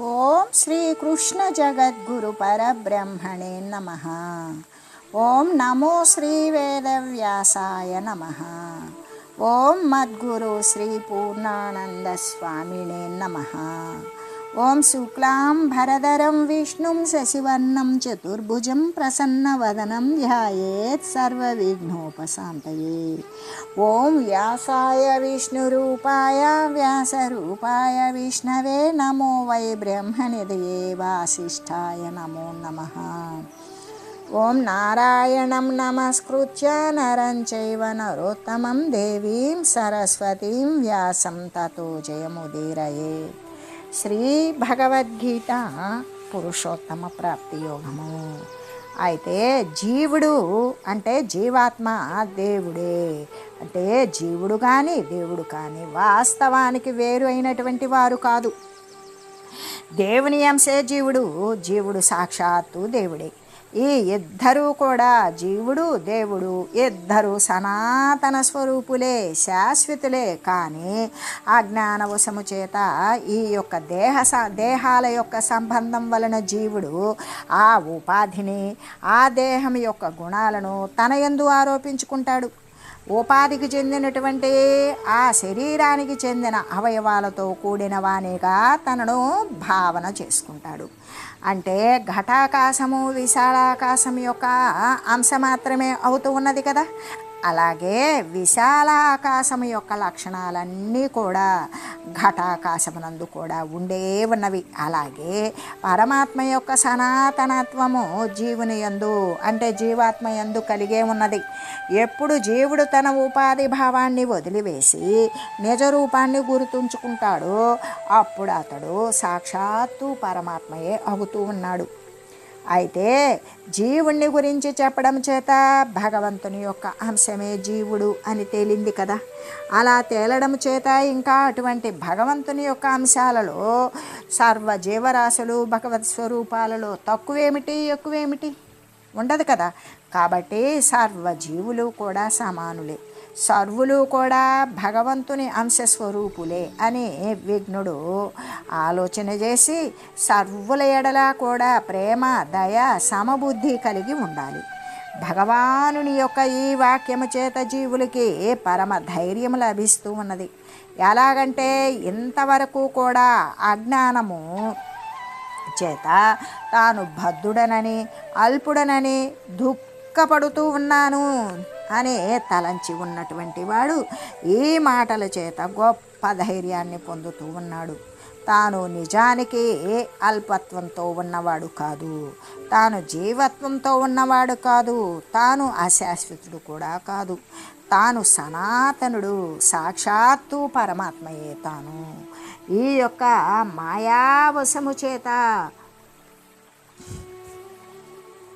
ఓం శ్రీ కృష్ణ జగద్గురు పరబ్రహ్మణే నమః. ఓం నమో శ్రీ వేదవ్యాసాయ నమః. ఓం మద్గురు శ్రీ పూర్ణానంద స్వామినే నమః. ఓం శుక్లాం భరధరం విష్ణుం శశివర్ణం చతుర్భుజం ప్రసన్నవదనం ధ్యాయేత్ సర్వవిఘ్నోపశాంతయే. ఓం వ్యాసాయ విష్ణురూపాయ వ్యాసరూపాయ విష్ణవే నమో వై బ్రహ్మనిధయే వాసిష్ఠాయ నమో నమః. ఓం నారాయణం నమస్కృత్య నరం చైవ నరోత్తమం దేవీం సరస్వతీం వ్యాసం తతో జయముదీరయే. శ్రీ భగవద్గీత పురుషోత్తమ ప్రాప్తి యోగము. అయితే జీవుడు అంటే జీవాత్మ దేవుడే. అంటే జీవుడు కానీ దేవుడు కానీ వాస్తవానికి వేరు అయినటువంటి వారు కాదు. దేవుని అంశే జీవుడు, జీవుడు సాక్షాత్తు దేవుడే. ఈ ఇద్దరూ కూడా జీవుడు దేవుడు ఇద్దరు సనాతన స్వరూపులే, శాశ్వతులే. కానీ అజ్ఞానవశము చేత ఈ యొక్క దేహాల యొక్క సంబంధం వలన జీవుడు ఆ ఉపాధిని, ఆ దేహం యొక్క గుణాలను తన యందు ఆరోపించుకుంటాడు. ఉపాధికి చెందినటువంటి ఆ శరీరానికి చెందిన అవయవాలతో కూడిన వానిగా తనను భావన చేసుకుంటాడు. అంటే ఘటాకాశము విశాలాకాశం యొక్క అంశ మాత్రమే అవుతూ ఉన్నది కదా. అలాగే విశాల ఆకాశం యొక్క లక్షణాలన్నీ కూడా ఘటాకాశమునందు కూడా ఉండే ఉన్నవి. అలాగే పరమాత్మ యొక్క సనాతనత్వము జీవుని యందు అంటే జీవాత్మ యందు కలిగే ఉన్నది. ఎప్పుడు జీవుడు తన ఉపాధి భావాన్ని వదిలివేసి నిజ రూపాన్ని గుర్తుంచుకుంటాడో అప్పుడు అతడు సాక్షాత్తు పరమాత్మయే అవుతూ ఉన్నాడు. అయితే జీవుణ్ణి గురించి చెప్పడం చేత భగవంతుని యొక్క అంశమే జీవుడు అని తేలింది కదా. అలా తేలడం చేత ఇంకా అటువంటి భగవంతుని యొక్క అంశాలలో సర్వ జీవరాశులు భగవత్ స్వరూపాలలో తక్కువేమిటి ఎక్కువేమిటి ఉండదు కదా. కాబట్టి సర్వజీవులు కూడా సమానులే, సర్వులు కూడా భగవంతుని అంశస్వరూపులే అని విఘ్నుడు ఆలోచన చేసి సర్వుల ఎడల కూడా ప్రేమ, దయ, సమబుద్ధి కలిగి ఉండాలి. భగవానుని యొక్క ఈ వాక్యము చేత జీవులకి పరమ ధైర్యం లభిస్తూ ఉన్నది. ఎలాగంటే ఇంతవరకు కూడా అజ్ఞానము చేత తాను బద్ధుడనని అల్పుడనని దుఃఖపడుతూ ఉన్నాను అని తలంచి ఉన్నటువంటి వాడు ఈ మాటల చేత గొప్ప ధైర్యాన్ని పొందుతూ ఉన్నాడు. తాను నిజానికి అల్పత్వంతో ఉన్నవాడు కాదు, తాను జీవత్వంతో ఉన్నవాడు కాదు, తాను అశాశ్వతుడు కూడా కాదు, తాను సనాతనుడు, సాక్షాత్తు పరమాత్మయే తాను. ఈ యొక్క మాయావశము చేత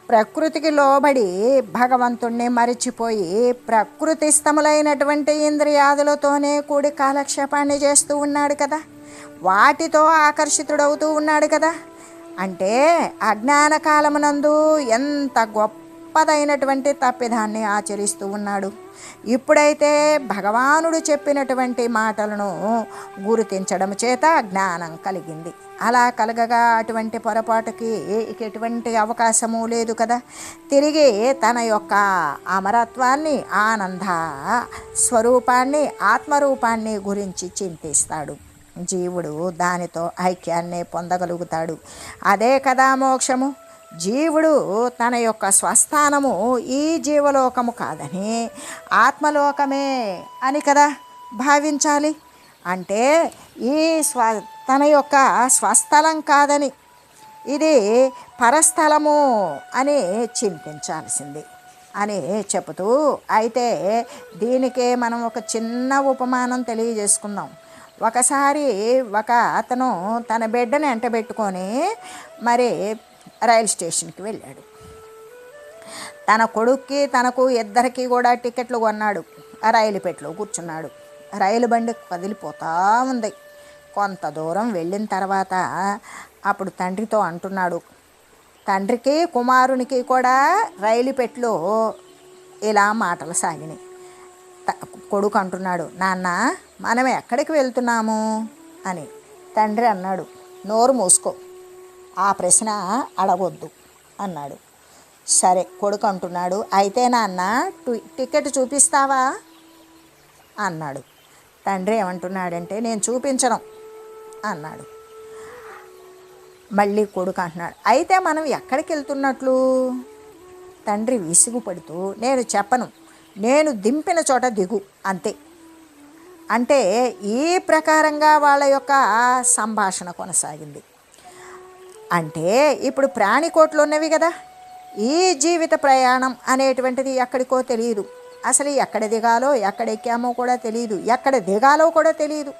ప్రకృతికి లోబడి భగవంతుణ్ణి మరిచిపోయి ప్రకృతిస్థములైనటువంటి ఇంద్రియాదులతోనే కూడి కాలక్షేపాన్ని చేస్తూ ఉన్నాడు కదా. వాటితో ఆకర్షితుడవుతూ ఉన్నాడు కదా. అంటే అజ్ఞాన కాలమునందు ఎంత గొప్పదైనటువంటి తప్పిదాన్ని ఆచరిస్తూ ఉన్నాడు. ఇప్పుడైతే భగవానుడు చెప్పినటువంటి మాటలను గుర్తించడం చేత జ్ఞానం కలిగింది. అలా కలగగా అటువంటి పొరపాటుకి ఎటువంటి అవకాశము లేదు కదా. తిరిగి తన యొక్క అమరత్వాన్ని, ఆనంద స్వరూపాన్ని, ఆత్మరూపాన్ని గురించి చింతిస్తాడు. జీవుడు దానితో ఐక్యాన్ని పొందగలుగుతాడు. అదే కదా మోక్షము. జీవుడు తన యొక్క స్వస్థానము ఈ జీవలోకము కాదని ఆత్మలోకమే అని కదా భావించాలి. అంటే ఈ తన యొక్క స్వస్థలం కాదని, ఇది పరస్థలము అని చింతించాల్సింది అని చెబుతూ, అయితే దీనికే మనం ఒక చిన్న ఉపమానం తెలియజేసుకుందాం. ఒకసారి ఒక అతను తన బిడ్డని ఎంటబెట్టుకొని మరి రైలు స్టేషన్కి వెళ్ళాడు. తన కొడుక్కి తనకు ఇద్దరికి కూడా టికెట్లు కొన్నాడు. ఆ రైలు పెట్టెలో కూర్చున్నాడు. రైలు బండి కదిలిపోతూ ఉంది. కొంత దూరం వెళ్ళిన తర్వాత అప్పుడు తండ్రితో అంటున్నాడు. తండ్రికి కుమారునికి కూడా రైలు పెట్టెలో ఇలా మాటలు సాగినాయి. కొడుకు అంటున్నాడు, నాన్న మనం ఎక్కడికి వెళ్తున్నాము అని. తండ్రి అన్నాడు, నోరు మూసుకో, ఆ ప్రశ్న అడగొద్దు అన్నాడు. సరే కొడుకు అంటున్నాడు, అయితే నాన్న టికెట్ చూపిస్తావా అన్నాడు. తండ్రి ఏమంటున్నాడంటే, నేను చూపించను అన్నాడు. మళ్ళీ కొడుకు అంటున్నాడు, అయితే మనం ఎక్కడికి వెళ్తున్నట్లు? తండ్రి విసుగుపడుతూ, నేను చెప్పను, నేను దింపిన చోట దిగు అంతే. అంటే ఈ ప్రకారంగా వాళ్ళ యొక్క సంభాషణ కొనసాగింది. అంటే ఇప్పుడు ప్రాణికోట్లు ఉన్నవి కదా, ఈ జీవిత ప్రయాణం అనేటువంటిది ఎక్కడికో తెలియదు. అసలు ఎక్కడ దిగాలో, ఎక్కడ ఎక్కామో కూడా తెలియదు, ఎక్కడ దిగాలో కూడా తెలియదు.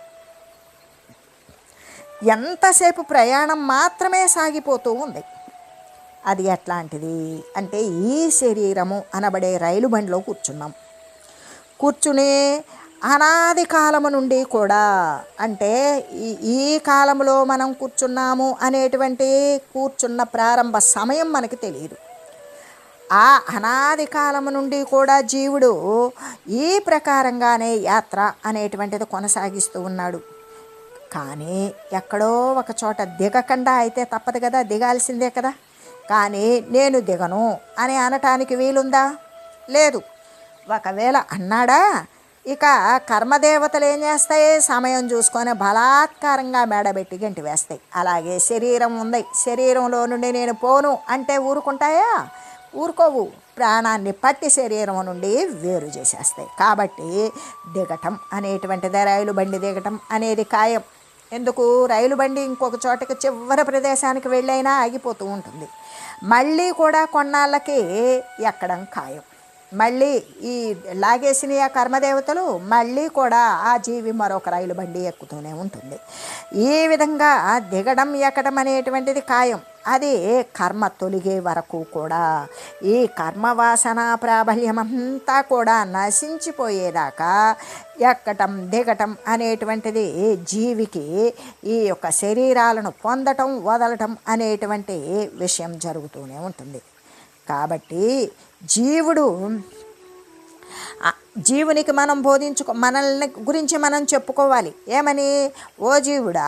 ఎంతసేపు ప్రయాణం మాత్రమే సాగిపోతూ ఉంది. అది ఎట్లాంటిది అంటే, ఈ శరీరము అనబడే రైలు బండిలో కూర్చుని అనాది కాలము నుండి కూడా, అంటే ఈ కాలంలో మనం కూర్చున్నాము అనేటువంటి కూర్చున్న ప్రారంభ సమయం మనకి తెలియదు. ఆ అనాది కాలము నుండి కూడా జీవుడు ఈ ప్రకారంగానే యాత్ర అనేటువంటిది కొనసాగిస్తూ ఉన్నాడు. కానీ ఎక్కడో ఒక చోట దిగకుండా అయితే తప్పదు కదా, దిగాల్సిందే కదా. కానీ నేను దిగను అని అనటానికి వీలుందా? లేదు. ఒకవేళ అన్నాడా, ఇక కర్మదేవతలు ఏం చేస్తాయి, సమయం చూసుకొని బలాత్కారంగా మేడబెట్టి గంటి వేస్తాయి. అలాగే శరీరం ఉంది, శరీరంలో నుండి నేను పోను అంటే ఊరుకుంటాయా? ఊరుకోవు. ప్రాణాన్ని పట్టి శరీరం నుండి వేరు చేసేస్తాయి. కాబట్టి దిగటం అనేటువంటిది, రైలు బండి దిగటం అనేది ఖాయం. ఎందుకు? రైలు బండి ఇంకొక చోటకి చివరి ప్రదేశానికి వెళ్ళైనా ఆగిపోతూ ఉంటుంది. మళ్ళీ కూడా కొన్నాళ్ళకి ఎక్కడం ఖాయం. మళ్ళీ ఈ లాగేసిన ఆ కర్మదేవతలు మళ్ళీ కూడా ఆ జీవి మరొక రైలు బండి ఎక్కుతూనే ఉంటుంది. ఈ విధంగా దిగడం ఎక్కడం అనేటువంటిది ఖాయం. అది కర్మ తొలిగే వరకు కూడా, ఈ కర్మవాసన ప్రాబల్యమంతా కూడా నశించిపోయేదాకా ఎక్కటం దిగటం అనేటువంటిది జీవికి ఈ యొక్క శరీరాలను పొందటం వదలటం అనేటువంటి విషయం జరుగుతూనే ఉంటుంది. కాబట్టి జీవునికి మనం మనల్ని గురించి మనం చెప్పుకోవాలి. ఏమని? ఓ జీవుడా,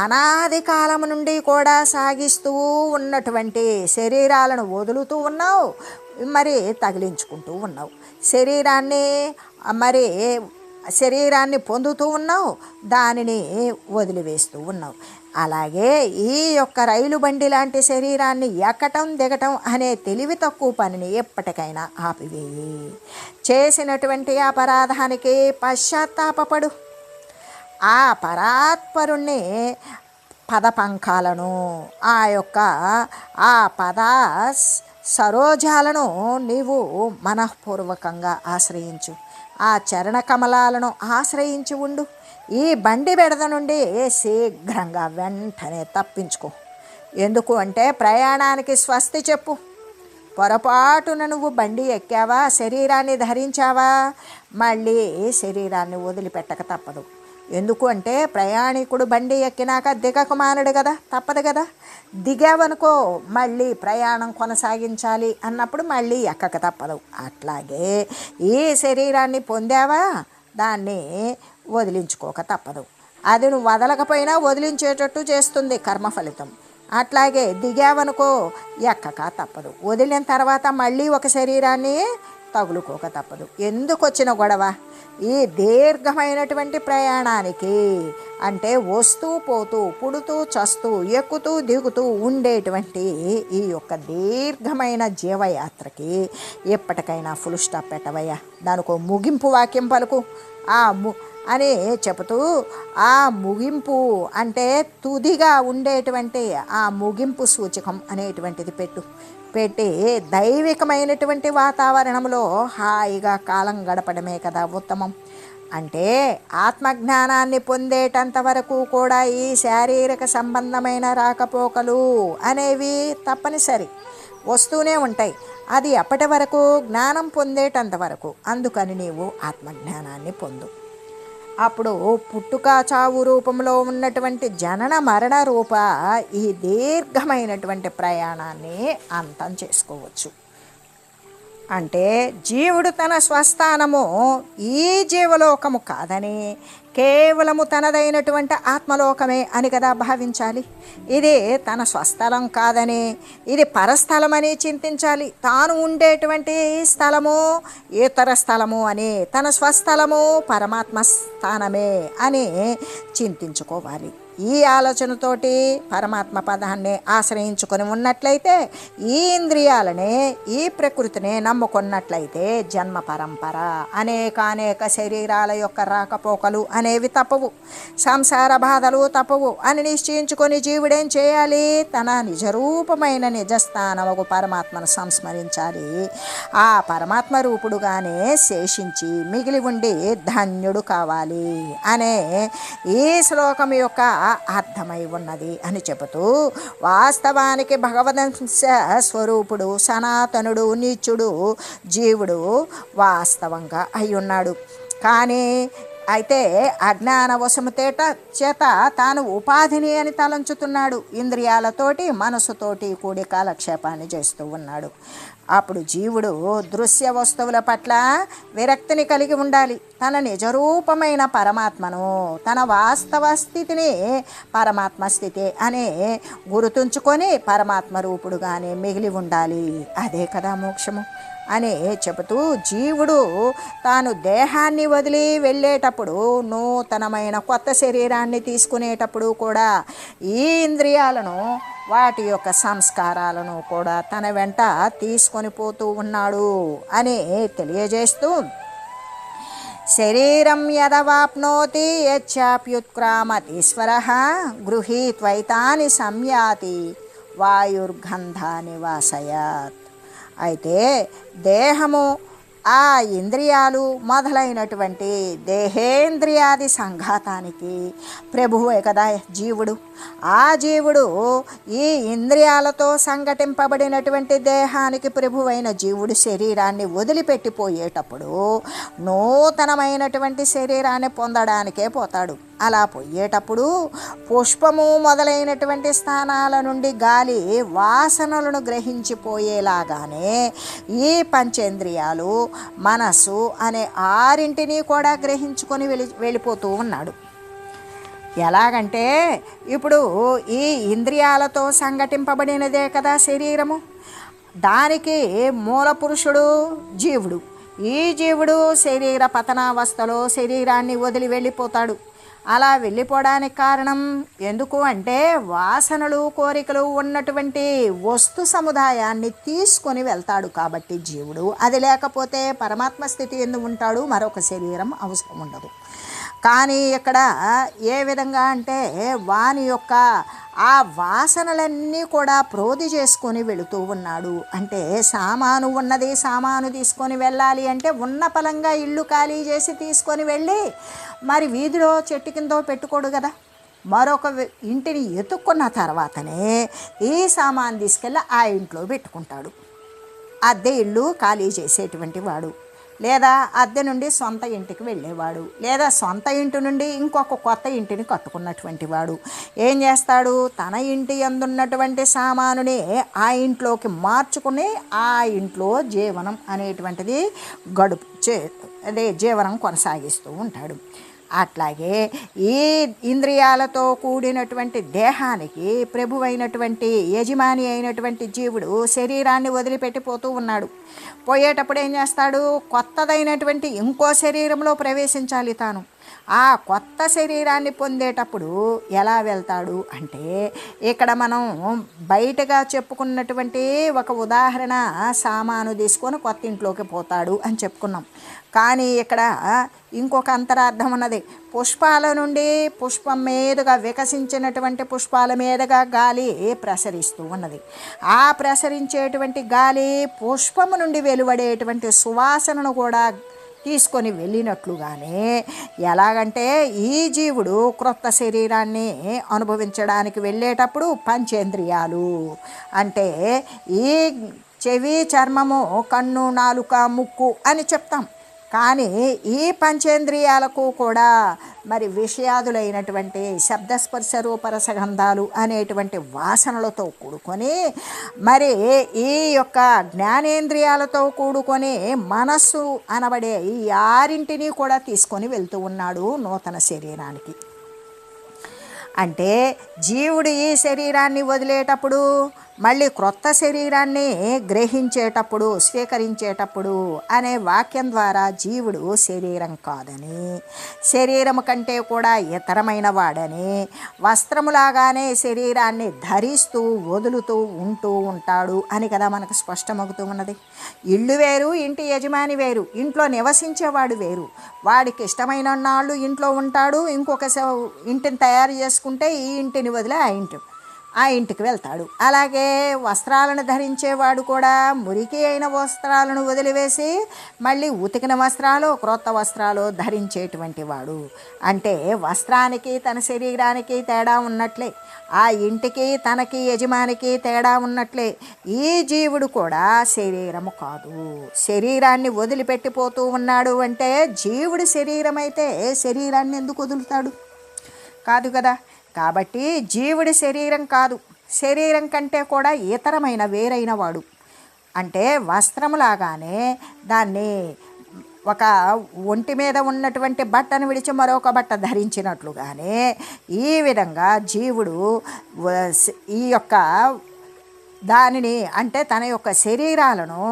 అనాది కాలం నుండి కూడా సాగిస్తూ ఉన్నటువంటి శరీరాలను వదులుతూ ఉన్నావు, మరి తగిలించుకుంటూ ఉన్నావు. శరీరాన్ని పొందుతూ ఉన్నావు, దానిని వదిలివేస్తూ ఉన్నావు. అలాగే ఈ యొక్క రైలు బండి లాంటి శరీరాన్ని ఎక్కటం దిగటం అనే తెలివి తక్కువ పనిని ఎప్పటికైనా ఆపివేయి. చేసినటువంటి అపరాధానికి పశ్చాత్తాపపడు. ఆ పరాత్పరుణ్ణి పదపంఖాలను, ఆ పద సరోజాలను నీవు మనఃపూర్వకంగా ఆశ్రయించు. ఆ చరణ కమలాలను ఆశ్రయించి ఉండు. ఈ బండి బెడద నుండి శీఘ్రంగా వెంటనే తప్పించుకో. ఎందుకు అంటే, ప్రయాణానికి స్వస్తి చెప్పు. పొరపాటున నువ్వు బండి ఎక్కావా, శరీరాన్ని ధరించావా, మళ్ళీ శరీరాన్ని వదిలిపెట్టక తప్పదు. ఎందుకు అంటే, ప్రయాణికుడు బండి ఎక్కినాక దిగక మానడు కదా, తప్పదు కదా. దిగావనుకో మళ్ళీ ప్రయాణం కొనసాగించాలి అన్నప్పుడు మళ్ళీ ఎక్కక తప్పదు. అట్లాగే ఈ శరీరాన్ని పొందావా, దాన్ని వదిలించుకోక తప్పదు. అది నువ్వు వదలకపోయినా వదిలించేటట్టు చేస్తుంది కర్మ ఫలితం. అట్లాగే దిగావనుకో ఎక్కక తప్పదు. వదిలిన తర్వాత మళ్ళీ ఒక శరీరాన్ని తగులుకోక తప్పదు. ఎందుకు వచ్చిన గొడవ? ఈ దీర్ఘమైనటువంటి ప్రయాణానికి, అంటే వస్తూ పోతూ పుడుతూ చస్తూ ఎక్కుతూ దిగుతూ ఉండేటువంటి ఈ యొక్క దీర్ఘమైన జీవయాత్రకి ఎప్పటికైనా ఫుల్ స్టాప్ పెట్టవయ్యా. దానికో ముగింపు వాక్యం పలుకు అని చెబుతూ, ఆ ముగింపు అంటే తుదిగా ఉండేటువంటి ఆ ముగింపు సూచకం అనేటువంటిది పెట్టి దైవికమైనటువంటి వాతావరణంలో హాయిగా కాలం గడపడమే కదా ఉత్తమం. అంటే ఆత్మజ్ఞానాన్ని పొందేటంత వరకు కూడా ఈ శారీరక సంబంధమైన రాకపోకలు అనేవి తప్పనిసరి వస్తూనే ఉంటాయి. అది అప్పటి వరకు జ్ఞానం పొందేటంత వరకు. అందుకని నీవు ఆత్మజ్ఞానాన్ని పొందు. అప్పుడు పుట్టుక చావు రూపంలో ఉన్నటువంటి జనన మరణ రూప ఈ దీర్ఘమైనటువంటి ప్రయాణాన్ని అంతం చేసుకోవచ్చు. అంటే జీవుడు తన స్వస్థానము ఈ జీవలోకము కాదని కేవలము తనదైనటువంటి ఆత్మలోకమే అని కదా భావించాలి. ఇది తన స్వస్థలం కాదని, ఇది పరస్థలమని చింతించాలి. తాను ఉండేటువంటి స్థలము ఇతర స్థలము అని, తన స్వస్థలము పరమాత్మ స్థానమే అని చింతించుకోవాలి. ఈ ఆలోచనతోటి పరమాత్మ పదాన్ని ఆశ్రయించుకొని ఉన్నట్లయితే, ఈ ఇంద్రియాలనే ఈ ప్రకృతిని నమ్ముకున్నట్లయితే జన్మ పరంపర, అనేక శరీరాల యొక్క రాకపోకలు అనేవి తప్పవు, సంసార బాధలు తప్పవు అని నిశ్చయించుకొని జీవుడేం చేయాలి? తన నిజరూపమైన నిజస్థానము పరమాత్మను సంస్మరించాలి. ఆ పరమాత్మ రూపుడుగానే శేషించి మిగిలి ఉండి ధన్యుడు కావాలి అనే ఈ శ్లోకం యొక్క అర్థమై ఉన్నది అని చెబుతూ, వాస్తవానికి భగవదంశ స్వరూపుడు సనాతనుడు నిత్యుడు జీవుడు వాస్తవంగా అయి ఉన్నాడు. కానీ అయితే అజ్ఞాన వశము చేత తాను ఉపాధిని అని తలంచుతున్నాడు. ఇంద్రియాలతోటి మనసుతోటి కూడి కాలక్షేపాన్ని చేస్తూ ఉన్నాడు. అప్పుడు జీవుడు దృశ్య వస్తువుల పట్ల విరక్తిని కలిగి ఉండాలి. తన నిజరూపమైన పరమాత్మను, తన వాస్తవ స్థితిని పరమాత్మ స్థితి అని గుర్తుంచుకొని పరమాత్మ రూపుడుగానే మిగిలి ఉండాలి. అదే కదా మోక్షము అని చెబుతూ, జీవుడు తాను దేహాన్ని వదిలి వెళ్ళేటప్పుడు, నూతనమైన కొత్త శరీరాన్ని తీసుకునేటప్పుడు కూడా ఈ ఇంద్రియాలను, వాటి యొక్క సంస్కారాలను కూడా తన వెంట తీసుకొని పోతూ ఉన్నాడు అని తెలియజేస్తూ, శరీరం యదవాప్నోతి యచ్చాప్యుత్క్రామతీశ్వరః గృహీత్వైతాని సంయాతి వాయుర్గంధాని వాసయాత్. అయితే దేహము, ఆ ఇంద్రియాలు మొదలైనటువంటి దేహేంద్రియాది సంఘాతానికి ప్రభువే కదా జీవుడు. ఆ జీవుడు ఈ ఇంద్రియాలతో సంఘటింపబడినటువంటి దేహానికి ప్రభువైన జీవుడు శరీరాన్ని వదిలిపెట్టిపోయేటప్పుడు నూతనమైనటువంటి శరీరాన్ని పొందడానికే పోతాడు. అలా పోయేటప్పుడు పుష్పము మొదలైనటువంటి స్థానాల నుండి గాలి వాసనలను గ్రహించిపోయేలాగానే ఈ పంచేంద్రియాలు, మనస్సు అనే ఆరింటిని కూడా గ్రహించుకొని వెళ్ళిపోతూ ఉన్నాడు. ఎలాగంటే ఇప్పుడు ఈ ఇంద్రియాలతో సంఘటింపబడినదే కదా శరీరము. దానికి మూల పురుషుడు జీవుడు. ఈ జీవుడు శరీర పతనావస్థలో శరీరాన్ని వదిలి వెళ్ళిపోతాడు. అలా వెళ్ళిపోవడానికి కారణం ఎందుకు అంటే, వాసనలు కోరికలు ఉన్నటువంటి వస్తు సముదాయాన్ని తీసుకొని వెళ్తాడు కాబట్టి జీవుడు. అది లేకపోతే పరమాత్మ స్థితి ఎందుకు ఉంటాడు? మరొక శరీరం అవసరం ఉండదు. కానీ ఇక్కడ ఏ విధంగా అంటే, వాని యొక్క ఆ వాసనలన్నీ కూడా ప్రోధి చేసుకొని వెళుతూ ఉన్నాడు. అంటే సామాను ఉన్నది, సామాను తీసుకొని వెళ్ళాలి అంటే ఉన్న పలంగా ఇల్లు ఖాళీ చేసి తీసుకొని వెళ్ళి మరి వీధిలో చెట్టు కిందో పెట్టుకోడు కదా. మరొక ఇంటిని ఎత్తుక్కున్న తర్వాతనే ఈ సామాను తీసుకెళ్ళి ఆ ఇంట్లో పెట్టుకుంటాడు. అద్దె ఇల్లు ఖాళీ చేసేటువంటి వాడు, లేదా అద్దె నుండి సొంత ఇంటికి వెళ్ళేవాడు, లేదా సొంత ఇంటి నుండి ఇంకొక కొత్త ఇంటిని కట్టుకున్నటువంటి వాడు ఏం చేస్తాడు? తన ఇంటి యందున్నటువంటి సామానుని ఆ ఇంట్లోకి మార్చుకుని ఆ ఇంట్లో జీవనం అనేటువంటిది అదే జీవనం కొనసాగిస్తూ ఉంటాడు. అట్లాగే ఈ ఇంద్రియాలతో కూడినటువంటి దేహానికి ప్రభువైనటువంటి యజమాని అయినటువంటి జీవుడు శరీరాన్ని వదిలిపెట్టిపోతూ ఉన్నాడు. పోయేటప్పుడు ఏం చేస్తాడు? కొత్తదైనటువంటి ఇంకో శరీరంలో ప్రవేశించాలి తాను. ఆ కొత్త శరీరాన్ని పొందేటప్పుడు ఎలా వెళ్తాడు అంటే, ఇక్కడ మనం బయటగా చెప్పుకున్నటువంటి ఒక ఉదాహరణ, సామాను తీసుకొని కొత్త ఇంట్లోకి పోతాడు అని చెప్పుకున్నాం. కానీ ఇక్కడ ఇంకొక అంతరార్థం ఉన్నది. పుష్పాల నుండి పుష్పం మీదుగా వికసించినటువంటి పుష్పాల మీదుగా గాలి ప్రసరిస్తూ ఉన్నది. ఆ ప్రసరించేటువంటి గాలి పుష్పము నుండి వెలువడేటువంటి సువాసనను కూడా తీసుకొని వెళ్ళినట్లుగానే, ఎలాగంటే ఈ జీవుడు క్రొత్త శరీరాన్ని అనుభవించడానికి వెళ్ళేటప్పుడు పంచేంద్రియాలు అంటే ఈ చెవి, చర్మము, కన్ను, నాలుక, ముక్కు అని చెప్తాం. కానీ ఈ పంచేంద్రియాలకు కూడా మరి విషయాదులైనటువంటి శబ్దస్పర్శ రూపరసగంధాలు అనేటువంటి వాసనలతో కూడుకొని మరి ఈ యొక్క జ్ఞానేంద్రియాలతో కూడుకొని మనస్సు అనబడే ఈ ఆరింటిని కూడా తీసుకొని వెళ్తూ ఉన్నాడు నూతన శరీరానికి. అంటే జీవుడు ఈ శరీరాన్ని వదిలేటప్పుడు మళ్ళీ క్రొత్త శరీరాన్ని గ్రహించేటప్పుడు స్వీకరించేటప్పుడు అనే వాక్యం ద్వారా జీవుడు శరీరం కాదని, శరీరము కంటే కూడా ఇతరమైన వాడని, వస్త్రములాగానే శరీరాన్ని ధరిస్తూ వదులుతూ ఉంటూ ఉంటాడు అని కదా మనకు స్పష్టమవుతూ ఉన్నది. ఇల్లు వేరు, ఇంటి యజమాని వేరు, ఇంట్లో నివసించేవాడు వేరు. వాడికి ఇష్టమైన నాళ్ళు ఇంట్లో ఉంటాడు, ఇంకొక ఇంటిని తయారు చేసుకుంటే ఈ ఇంటిని వదిలే ఆ ఇంటికి వెళ్తాడు. అలాగే వస్త్రాలను ధరించేవాడు కూడా మురికి అయిన వస్త్రాలను వదిలివేసి మళ్ళీ ఉతికిన వస్త్రాలు, క్రొత్త వస్త్రాలు ధరించేటువంటి వాడు. అంటే వస్త్రానికి తన శరీరానికి తేడా ఉన్నట్లే, ఆ ఇంటికి తనకి యజమానికి తేడా ఉన్నట్లే ఈ జీవుడు కూడా శరీరము కాదు. శరీరాన్ని వదిలిపెట్టిపోతూ ఉన్నాడు అంటే జీవుడు శరీరం అయితే శరీరాన్ని ఎందుకు వదులుతాడు? కాదు కదా. కాబట్టి జీవుడి శరీరం కాదు, శరీరం కంటే కూడా ఇతరమైన వేరైన వాడు. అంటే వస్త్రములాగానే దాన్ని ఒక ఒంటి మీద ఉన్నటువంటి బట్టను విడిచి మరొక బట్ట ధరించినట్లుగానే ఈ విధంగా జీవుడు ఈ యొక్క దానిని అంటే తన యొక్క శరీరాలను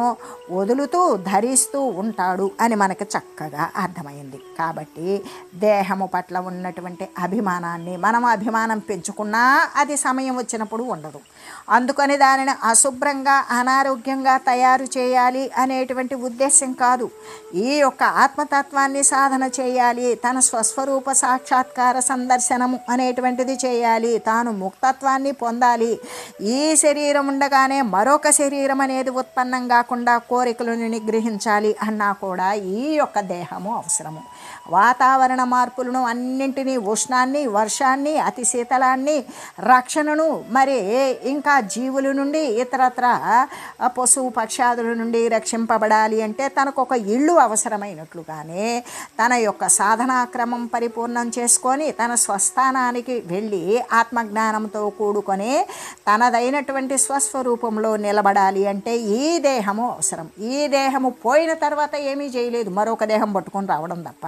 వదులుతూ ధరిస్తూ ఉంటాడు అని మనకు చక్కగా అర్థమైంది. కాబట్టి దేహము పట్ల ఉన్నటువంటి అభిమానాన్ని మనం అభిమానం పెంచుకున్నా అది సమయం వచ్చినప్పుడు ఉండదు. అందుకని దానిని అశుభ్రంగా అనారోగ్యంగా తయారు చేయాలి అనేటువంటి ఉద్దేశం కాదు. ఈ యొక్క ఆత్మతత్వాన్ని సాధన చేయాలి, తన స్వస్వరూప సాక్షాత్కార సందర్శనము అనేటువంటిది చేయాలి, తాను ముక్తత్వాన్ని పొందాలి. ఈ శరీరం ఉండగానే మరొక శరీరం అనేది ఉత్పన్నం కాకుండా కోరికలను నిగ్రహించాలి అన్నా కూడా ఈ యొక్క దేహము అవసరము. వాతావరణ మార్పులను అన్నింటినీ, ఉష్ణాన్ని, వర్షాన్ని, అతి శీతలాన్ని, రక్షణను, మరి ఇంకా జీవుల నుండి ఇతరత్ర పశువు పక్షాదుల నుండి రక్షింపబడాలి అంటే తనకు ఒక ఇల్లు అవసరమైనట్లుగానే తన యొక్క సాధనాక్రమం పరిపూర్ణం చేసుకొని తన స్వస్థానానికి వెళ్ళి ఆత్మజ్ఞానంతో కూడుకొని తనదైనటువంటి స్వస్వరూపంలో నిలబడాలి అంటే ఈ దేహము అవసరం. ఈ దేహము పోయిన తర్వాత ఏమీ చేయలేదు, మరొక దేహం పట్టుకొని రావడం తప్ప.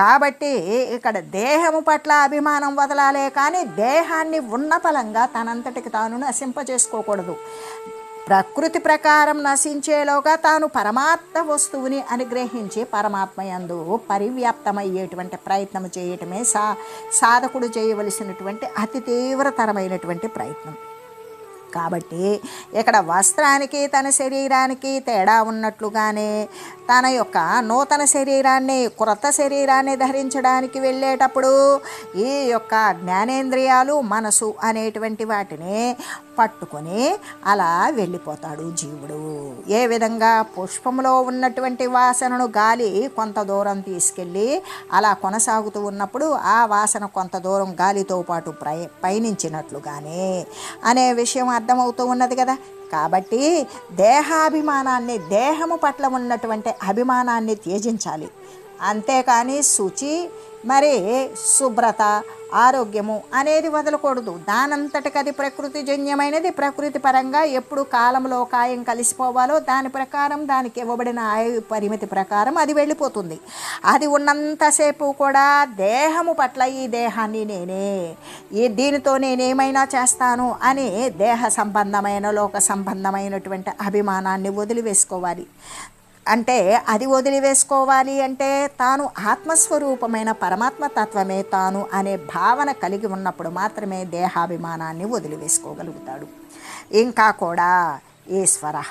కాబట్టి ఇక్కడ దేహము పట్ల అభిమానం వదలాలే కానీ దేహాన్ని ఉన్న ఫలంగా తనంతటికి తాను నశింపజేసుకోకూడదు. ప్రకృతి ప్రకారం నశించేలోగా తాను పరమాత్మ వస్తువుని అనుగ్రహించి పరమాత్మ యందు పరివ్యాప్తమయ్యేటువంటి ప్రయత్నం చేయటమే సాధకుడు చేయవలసినటువంటి అతి తీవ్రతరమైనటువంటి ప్రయత్నం. కాబట్టి ఇక్కడ వస్త్రానికి తన శరీరానికి తేడా ఉన్నట్లుగానే తన యొక్క నూతన శరీరాన్ని, క్రొత్త శరీరాన్ని ధరించడానికి వెళ్ళేటప్పుడు ఈ యొక్క జ్ఞానేంద్రియాలు, మనసు అనేటువంటి వాటిని పట్టుకొని అలా వెళ్ళిపోతాడు జీవుడు. ఏ విధంగా పుష్పంలో ఉన్నటువంటి వాసనను గాలి కొంత దూరం తీసుకెళ్ళి అలా కొనసాగుతూ ఉన్నప్పుడు ఆ వాసన కొంత దూరం గాలితో పాటు పయనించినట్లుగానే అనే విషయం అర్థమవుతూ ఉన్నది కదా. కాబట్టి దేహాభిమానాన్ని, దేహము పట్ల ఉన్నటువంటి అభిమానాన్ని త్యజించాలి. అంతేకాని శుచి, మరి శుభ్రత, ఆరోగ్యము అనేది వదలకూడదు. దానంతటికి అది ప్రకృతి జన్యమైనది. ప్రకృతి పరంగా ఎప్పుడు కాలంలో కాయం కలిసిపోవాలో దాని ప్రకారం, దానికి ఇవ్వబడిన ఆయు పరిమితి ప్రకారం అది వెళ్ళిపోతుంది. అది ఉన్నంతసేపు కూడా దేహము పట్ల ఈ దేహాన్ని దీనితో నేనేమైనా చేస్తాను అని దేహ సంబంధమైన, లోక సంబంధమైనటువంటి అభిమానాన్ని వదిలివేసుకోవాలి. అంటే అది వదిలివేసుకోవాలి అంటే తాను ఆత్మస్వరూపమైన పరమాత్మ తత్వమే తాను అనే భావన కలిగి ఉన్నప్పుడు మాత్రమే దేహాభిమానాన్ని వదిలివేసుకోగలుగుతాడు. ఇంకా కూడా ఈశ్వరః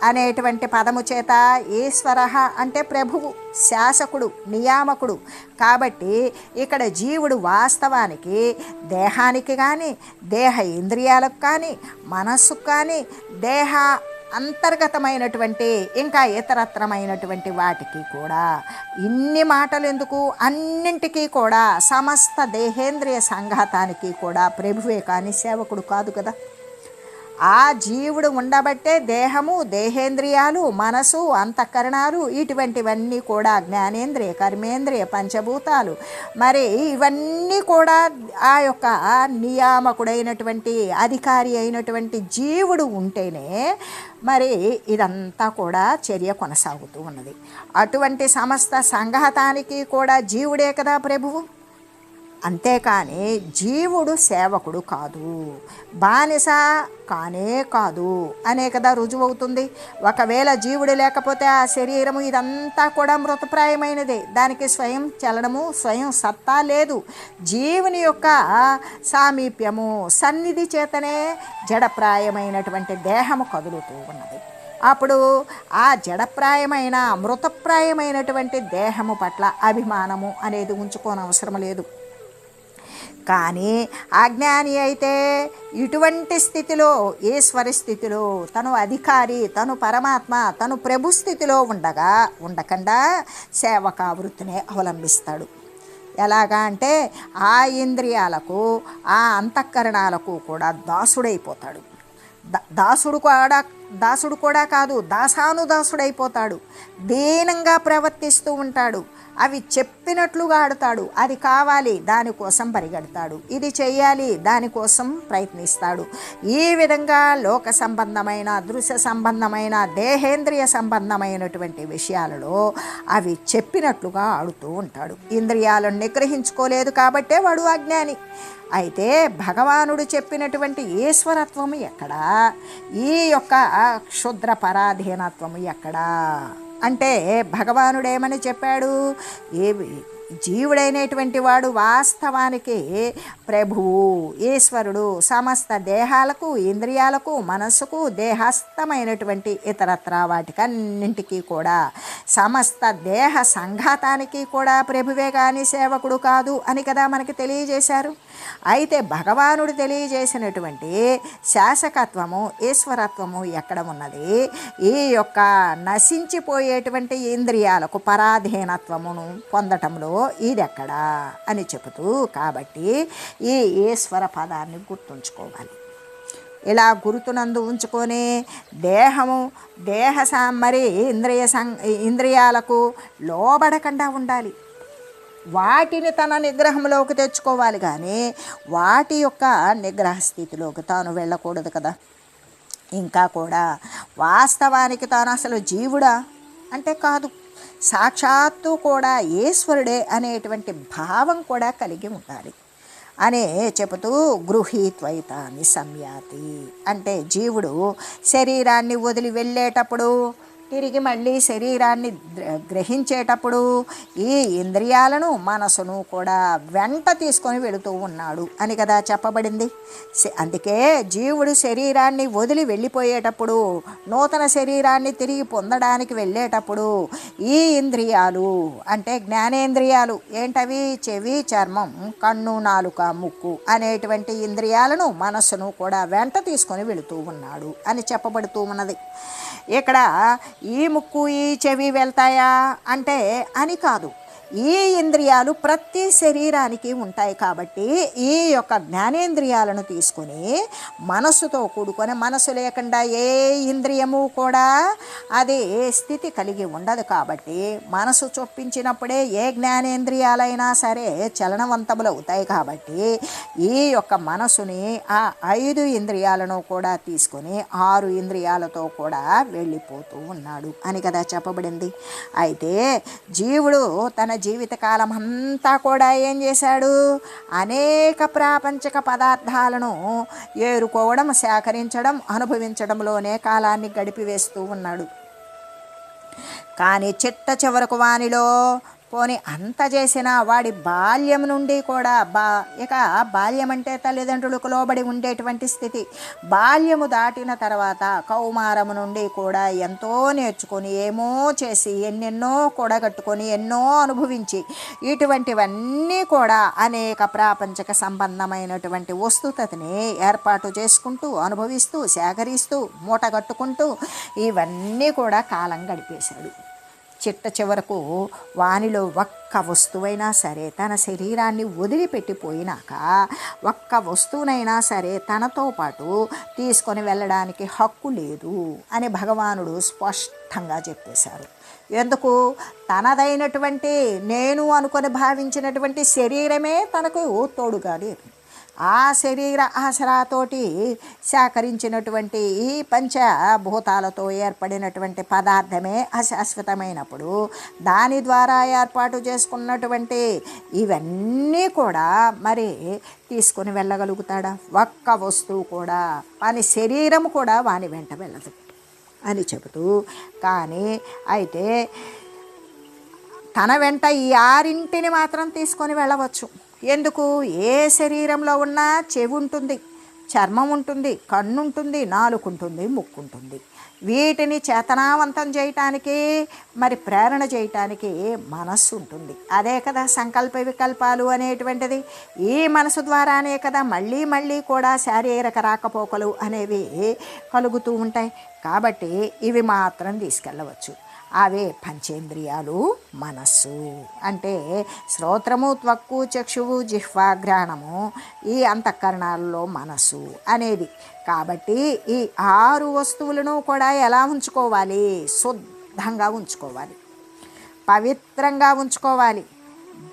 అనేటువంటి పదము చేత ఈశ్వరః అంటే ప్రభువు, శాసకుడు, నియామకుడు. కాబట్టి ఇక్కడ జీవుడు వాస్తవానికి దేహానికి కానీ, దేహ ఇంద్రియాలకు కానీ, మనస్సుకు కానీ, దేహ అంతర్గతమైనటువంటి ఇంకా ఇతరత్రమైనటువంటి వాటికి కూడా ఇన్ని మాటలు ఎందుకు, అన్నింటికీ కూడా సమస్త దేహేంద్రియ సంఘాతానికి కూడా ప్రభువే కానీ సేవకుడు కాదు కదా. ఆ జీవుడు ఉండబట్టే దేహము, దేహేంద్రియాలు, మనసు, అంతఃకరణాలు ఇటువంటివన్నీ కూడా జ్ఞానేంద్రియ, కర్మేంద్రియ, పంచభూతాలు మరి ఇవన్నీ కూడా ఆ యొక్క నియామకుడైనటువంటి అధికారి అయినటువంటి జీవుడు ఉంటేనే మరి ఇదంతా కూడా చర్య కొనసాగుతూ ఉన్నది. అటువంటి సమస్త సంఘాతానికి కూడా జీవుడే కదా ప్రభువు. అంతేకాని జీవుడు సేవకుడు కాదు, బానిస కానే కాదు అనే కదా రుజువవుతుంది. ఒకవేళ జీవుడు లేకపోతే ఆ శరీరము ఇదంతా కూడా మృతప్రాయమైనదే. దానికి స్వయం చలనము, స్వయం సత్తా లేదు. జీవుని యొక్క సామీప్యము, సన్నిధి చేతనే జడప్రాయమైనటువంటి దేహము కదులుతూ ఉన్నది. అప్పుడు ఆ జడప్రాయమైన మృతప్రాయమైనటువంటి దేహము పట్ల అభిమానము అనేది ఉంచుకోనవసరం లేదు. కానీ అజ్ఞాని అయితే ఇటువంటి స్థితిలో, ఈశ్వరి స్థితిలో, తను అధికారి, తను పరమాత్మ, తను ప్రభు స్థితిలో ఉండకుండా సేవకా వృత్తినే అవలంబిస్తాడు. ఎలాగా అంటే ఆ ఇంద్రియాలకు, ఆ అంతఃకరణాలకు కూడా దాసుడైపోతాడు. దాసుడు కూడా కాదు, దాసానుదాసుడైపోతాడు. దీనంగా ప్రవర్తిస్తూ ఉంటాడు. అవి చెప్పినట్లుగా ఆడుతాడు. అది కావాలి, దానికోసం పరిగెడతాడు. ఇది చెయ్యాలి, దానికోసం ప్రయత్నిస్తాడు. ఈ విధంగా లోక సంబంధమైన, దృశ్య సంబంధమైన, దేహేంద్రియ సంబంధమైనటువంటి విషయాలలో అవి చెప్పినట్లుగా ఆడుతూ ఉంటాడు. ఇంద్రియాలను నిగ్రహించుకోలేదు కాబట్టే వాడు అజ్ఞాని. అయితే భగవానుడు చెప్పినటువంటి ఈశ్వరత్వము ఎక్కడా, ఈ యొక్క క్షుద్ర పరాధీనత్వము ఎక్కడా అంటే భగవానుడేమని చెప్పాడు? జీవుడైనటువంటి వాడు వాస్తవానికి ప్రభువు, ఈశ్వరుడు. సమస్త దేహాలకు, ఇంద్రియాలకు, మనస్సుకు, దేహస్థమైనటువంటి ఇతరత్ర వాటికన్నింటికీ కూడా, సమస్త దేహ సంఘాతానికి కూడా ప్రభువే కానీ సేవకుడు కాదు అని కదా మనకి తెలియజేశారు. అయితే భగవానుడు తెలియజేసినటువంటి శాసకత్వము, ఈశ్వరత్వము ఎక్కడ ఉన్నది? ఈ యొక్క నశించిపోయేటువంటి ఇంద్రియాలకు పరాధీనత్వమును పొందటంలో ఇది ఎక్కడా అని చెబుతూ, కాబట్టి ఈ ఈశ్వర పదాన్ని గుర్తుంచుకోవాలి. ఇలా గుర్తునందు ఉంచుకొని దేహము, మరి ఇంద్రియాలకు లోబడకుండా ఉండాలి. వాటిని తన నిగ్రహంలోకి తెచ్చుకోవాలి, కానీ వాటి యొక్క నిగ్రహ స్థితిలోకి తాను వెళ్ళకూడదు కదా. ఇంకా కూడా వాస్తవానికి తాను అసలు జీవుడా అంటే కాదు, సాక్షాత్తు కూడా ఈశ్వరుడే అనేటువంటి భావం కూడా కలిగి ఉండాలి అని చెబుతూ, గృహీత్వైతాన్ని సంయాతి అంటే జీవుడు శరీరాన్ని వదిలి వెళ్ళేటప్పుడు, తిరిగి మళ్ళీ శరీరాన్ని గ్రహించేటప్పుడు ఈ ఇంద్రియాలను, మనసును కూడా వెంట తీసుకొని వెళుతూ ఉన్నాడు అని కదా చెప్పబడింది. అందుకే జీవుడు శరీరాన్ని వదిలి వెళ్ళిపోయేటప్పుడు, నూతన శరీరాన్ని తిరిగి పొందడానికి వెళ్ళేటప్పుడు ఈ ఇంద్రియాలు అంటే జ్ఞానేంద్రియాలు ఏంటవి? చెవి, చర్మం, కన్ను, నాలుక, ముక్కు అనేటువంటి ఇంద్రియాలను, మనస్సును కూడా వెంట తీసుకొని వెళుతూ ఉన్నాడు అని చెప్పబడుతూ ఉన్నది. ఇక్కడ ఈ ముక్కు, ఈ చెవి వెళ్తాయా అంటే అని కాదు. ఈ ఇంద్రియాలు ప్రతి శరీరానికి ఉంటాయి కాబట్టి ఈ యొక్క జ్ఞానేంద్రియాలను తీసుకొని మనస్సుతో కూడుకొని, మనసు లేకుండా ఏ ఇంద్రియము కూడా అది స్థితి కలిగి ఉండదు. కాబట్టి మనసు చొప్పించినప్పుడే ఏ జ్ఞానేంద్రియాలైనా సరే చలనవంతములు అవుతాయి. కాబట్టి ఈ యొక్క మనసుని ఆ 5 ఇంద్రియాలను కూడా తీసుకొని 6 ఇంద్రియాలతో కూడా వెళ్ళిపోతూ ఉన్నాడు అని కదా చెప్పబడింది. అయితే జీవుడు తన జీవితకాలం అంతా కూడా ఏం చేశాడు? అనేక ప్రాపంచిక పదార్థాలను ఏరుకోవడం, సేకరించడం, అనుభవించడంలోనే కాలాన్ని గడిపివేస్తూ ఉన్నాడు. కానీ చిట్ట చివరకు వానిలో పోని అంత చేసిన వాడి బాల్యం నుండి కూడా ఇక బాల్యం అంటే తల్లిదండ్రులకు లోబడి ఉండేటువంటి స్థితి. బాల్యము దాటిన తర్వాత కౌమారము నుండి కూడా ఎంతో నేర్చుకొని, ఏమో చేసి, ఎన్నెన్నో కూడగట్టుకొని, ఎన్నో అనుభవించి, ఇటువంటివన్నీ కూడా అనేక ప్రాపంచక సంబంధమైనటువంటి వస్తుతని ఏర్పాటు చేసుకుంటూ, అనుభవిస్తూ, సేకరిస్తూ, మూటగట్టుకుంటూ ఇవన్నీ కూడా కాలం గడిపేశాడు. చిట్ట చివరకు వానిలో ఒక్క వస్తువైనా సరే తన శరీరాన్ని వదిలిపెట్టిపోయినాక ఒక్క వస్తువునైనా సరే తనతో పాటు తీసుకొని వెళ్ళడానికి హక్కు లేదు అని భగవానుడు స్పష్టంగా చెప్పేశారు. ఎందుకు? తనదైనటువంటి నేను అనుకొని భావించినటువంటి శరీరమే తనకు తోడుగా లేదు. ఆ శరీర ఆసరాతోటి సేకరించినటువంటి ఈ పంచభూతాలతో ఏర్పడినటువంటి పదార్థమే అశాశ్వతమైనప్పుడు దాని ద్వారా ఏర్పాటు చేసుకున్నటువంటి ఇవన్నీ కూడా మరి తీసుకొని వెళ్ళగలుగుతాడా? ఒక్క వస్తువు కూడా, వాని శరీరం కూడా వాని వెంట వెళ్ళదు అని చెబుతూ, కానీ అయితే తన వెంట ఈ ఆరింటిని మాత్రం తీసుకొని వెళ్ళవచ్చు. ఎందుకు? ఏ శరీరంలో ఉన్నా చెవి ఉంటుంది, చర్మం ఉంటుంది, కన్ను ఉంటుంది, నాలుక ఉంటుంది, ముక్కు ఉంటుంది. వీటిని చేతనావంతం చేయటానికి మరి ప్రేరణ చేయటానికి మనస్సు ఉంటుంది. అదే కదా సంకల్ప వికల్పాలు అనేటువంటిది. ఈ మనసు ద్వారానే కదా మళ్ళీ మళ్ళీ కూడా శారీరక రాకపోకలు అనేవి కలుగుతూ ఉంటాయి. కాబట్టి ఇవి మాత్రం తీసుకెళ్ళవచ్చు. అవే పంచేంద్రియాలు, మనస్సు అంటే శ్రోత్రము, త్వక్కు, చక్షువు, జిహ్వా, ఘ్రాణము, ఈ అంతఃకరణాలలో మనస్సు అనేది. కాబట్టి ఈ 6 వస్తువులను కూడా ఎలా ఉంచుకోవాలి? శుద్ధంగా ఉంచుకోవాలి, పవిత్రంగా ఉంచుకోవాలి.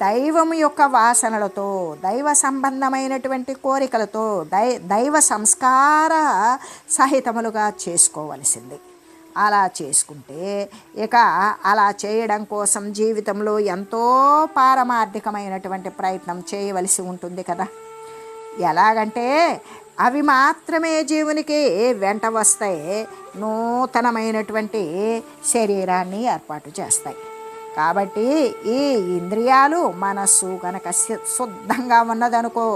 దైవం యొక్క వాసనలతో, దైవ సంబంధమైనటువంటి కోరికలతో, దైవ సంస్కార సహితములుగా చేసుకోవలసింది. అలా చేసుకుంటే ఇక అలా చేయడం కోసం జీవితంలో ఎంతో పారమార్థికమైనటువంటి ప్రయత్నం చేయవలసి ఉంటుంది కదా. ఎలాగంటే అవి మాత్రమే జీవునికి వెంట వస్తాయి, నూతనమైనటువంటి శరీరాన్ని ఏర్పాటు చేస్తాయి. కాబట్టి ఈ ఇంద్రియాలు, మనస్సు కనుక శుద్ధంగా ఉన్నదనుకో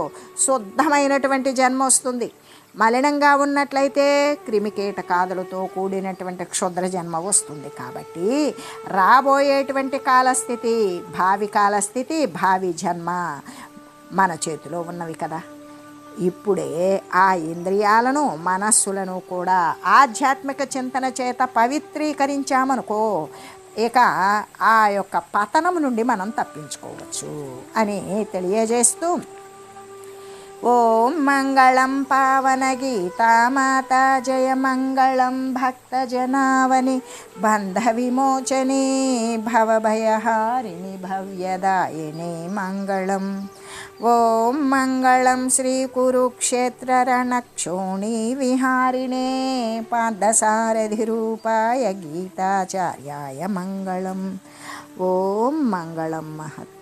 శుద్ధమైనటువంటి జన్మ వస్తుంది. మలినంగా ఉన్నట్లయితే క్రిమికీటకాదులతో కూడినటువంటి క్షుద్ర జన్మ వస్తుంది. కాబట్టి రాబోయేటువంటి కాలస్థితి, భావి కాలస్థితి, భావి జన్మ మన చేతిలో ఉన్నవి కదా. ఇప్పుడే ఆ ఇంద్రియాలను, మనస్సులను కూడా ఆధ్యాత్మిక చింతన చేత పవిత్రీకరించామనుకో ఇక ఆ యొక్క పతనం నుండి మనం తప్పించుకోవచ్చు అని తెలియజేస్తూ, ఓం మంగళం పావన గీతామాతా, జయ మంగళం భక్తజనావని, బంధ విమోచనే భవభయహారిణి, భవ్యదాయిని మంగళం. ఓం మంగళం శ్రీ కురుక్షేత్ర రణక్షోణి విహారిణే, పార్థసారథి రూపాయ గీతాచార్యాయ మంగళం. ఓం మంగళం మహత్.